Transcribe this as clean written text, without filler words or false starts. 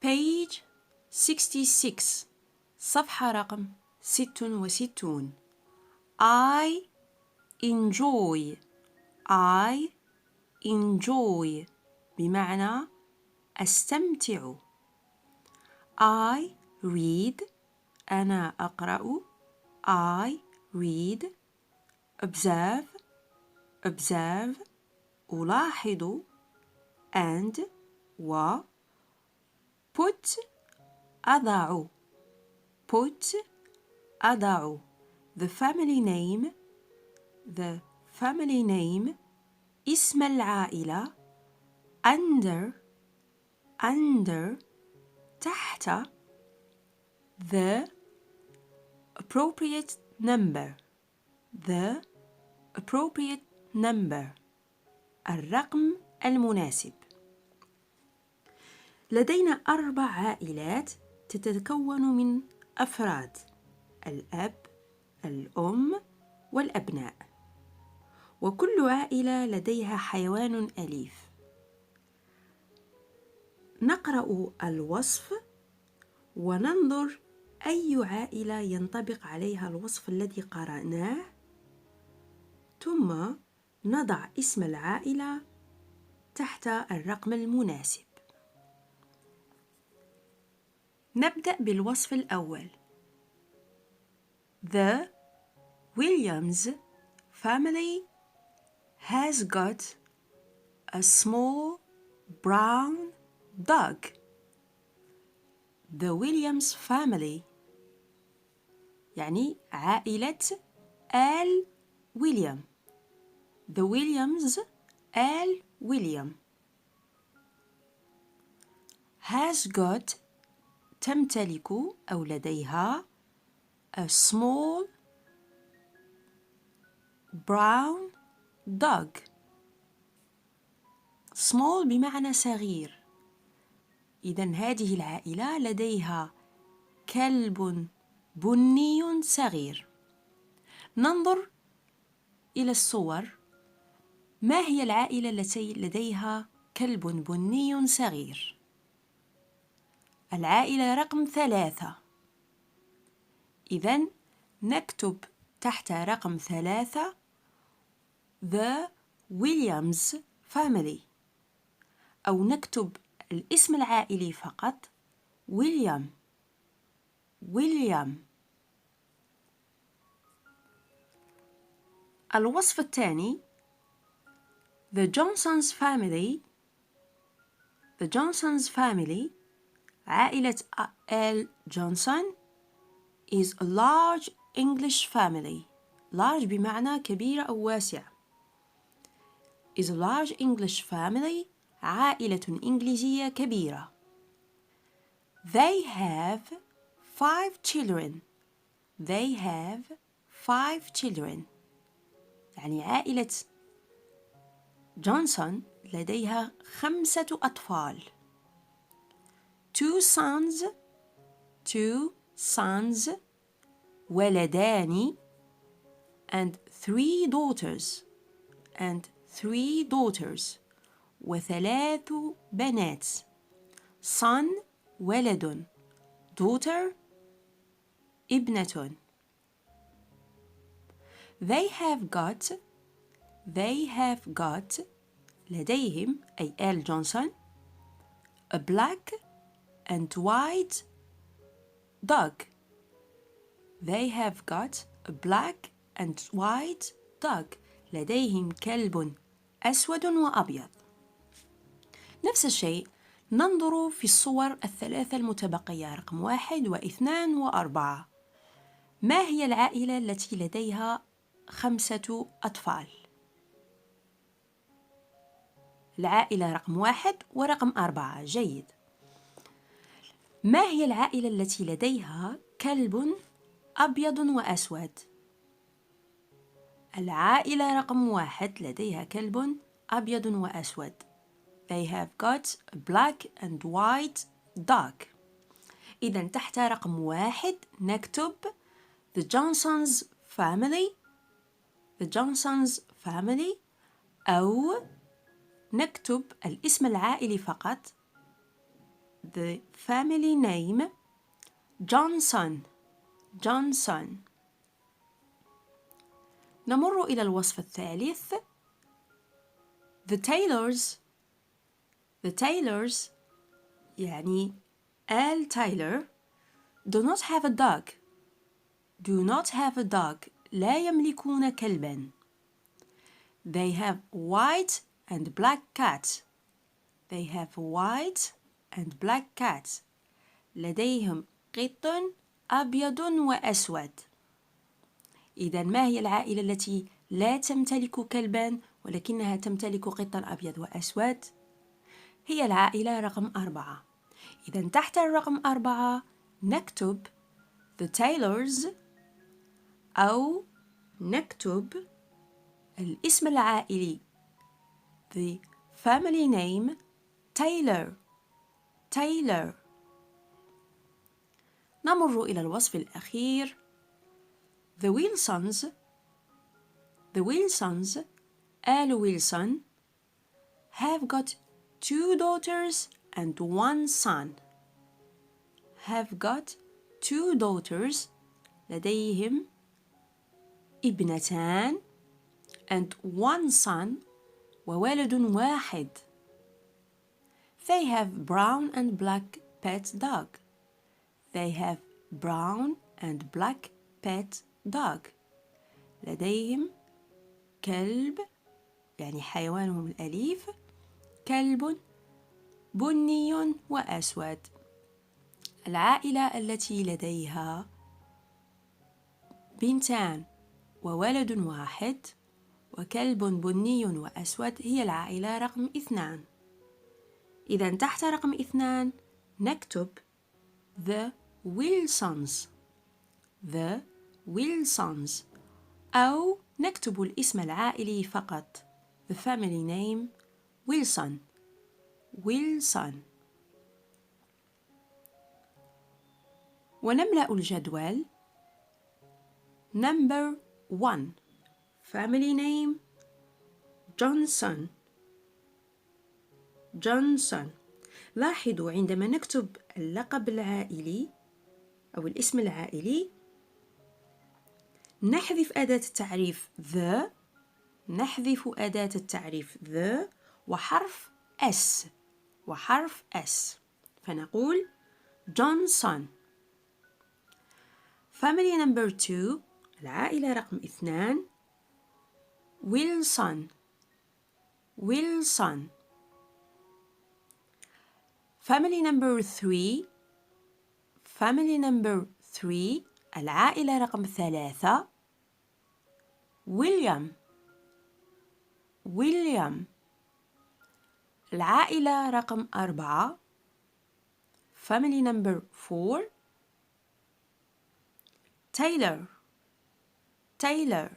page 66 صفحة رقم 66. I enjoy بمعنى أستمتع. I read أنا أقرأ. I read. observe ألاحظ. and و put أضع. the family name اسم العائلة. under تحت. the appropriate number الرقم المناسب. لدينا 4 عائلات تتكون من أفراد: الأب، الأم، والأبناء، وكل عائلة لديها حيوان أليف. نقرأ الوصف وننظر أي عائلة ينطبق عليها الوصف الذي قرأناه، ثم نضع اسم العائلة تحت الرقم المناسب. نبدأ بالوصف الأول. The Williams family has got a small brown dog. The Williams family يعني عائلة آل ويليام. The Williams آل ويليام has got تمتلك أو لديها a small brown dog. small بمعنى صغير. إذن هذه العائلة لديها كلب بني صغير. ننظر إلى الصور. ما هي العائلة التي لديها كلب بني صغير؟ العائلة رقم 3. إذن نكتب تحت رقم 3 The Williams family، أو نكتب الاسم العائلي فقط ويليام. الوصف الثاني The Johnson's family عائلة آل جونسون is a large English family. large بمعنى كبيرة أو واسعة. is a large English family عائلة إنجليزية كبيرة. They have 5 children. يعني عائلة جونسون لديها 5 أطفال. 2 sons ولدان and 3 daughters وثلاث بنات. son ولد، daughter ابنة. They have got لديهم أي آل جونسون a black and white dog. They have got a black and white dog. لديهم كلب أسود وأبيض. نفس الشيء ننظر في الصور 3 المتبقية رقم 1 و2 و4. ما هي العائلة التي لديها 5 أطفال؟ العائلة رقم 1 ورقم 4. جيد. ما هي العائلة التي لديها كلب أبيض وأسود؟ العائلة رقم 1 لديها كلب أبيض وأسود. They have got a black and white dog. إذن تحت رقم 1 نكتب The Johnson's family أو نكتب الاسم العائلي فقط the family name Johnson. Johnson. نمر إلى الوصف الثالث. The Taylors. The Taylors يعني آل تايلر do not have a dog. Do not have a dog. لا يملكون كلبا. They have white and black cats. They have white and black cats. لديهم قط أبيض وأسود. إذا ما هي العائلة التي لا تمتلك كلبا ولكنها تمتلك قطا أبيض وأسود؟ هي العائلة رقم 4. إذا تحت الرقم 4 نكتب The Taylors أو نكتب الاسم العائلي The family name Taylor. Taylor. نمر إلى الوصف الأخير. The Wilsons. The Wilsons آل ويلسون have got 2 daughters and 1 son. Have got 2 daughters. لديهم ابنتان and 1 son وولد واحد. They have brown and black pet dog. They have brown and black pet dog. لديهم كلب يعني حيوانهم الأليف كلب بني وأسود. العائلة التي لديها بنتان وولد واحد وكلب بني وأسود هي العائلة رقم 2. إذا تحت رقم 2 نكتب The Wilsons. The Wilsons أو نكتب الاسم العائلي فقط The family name Wilson. Wilson. ونملأ الجدول. Number 1 family name Johnson. Johnson. لاحظوا عندما نكتب اللقب العائلي أو الاسم العائلي نحذف أداة التعريف the. نحذف أداة التعريف the وحرف S. وحرف S. فنقول Johnson. Family number 2 العائلة رقم 2 Wilson. Wilson. Family number 3 Family number 3 العائلة رقم 3 William. William. العائلة رقم 4 Family number 4 Taylor. Taylor.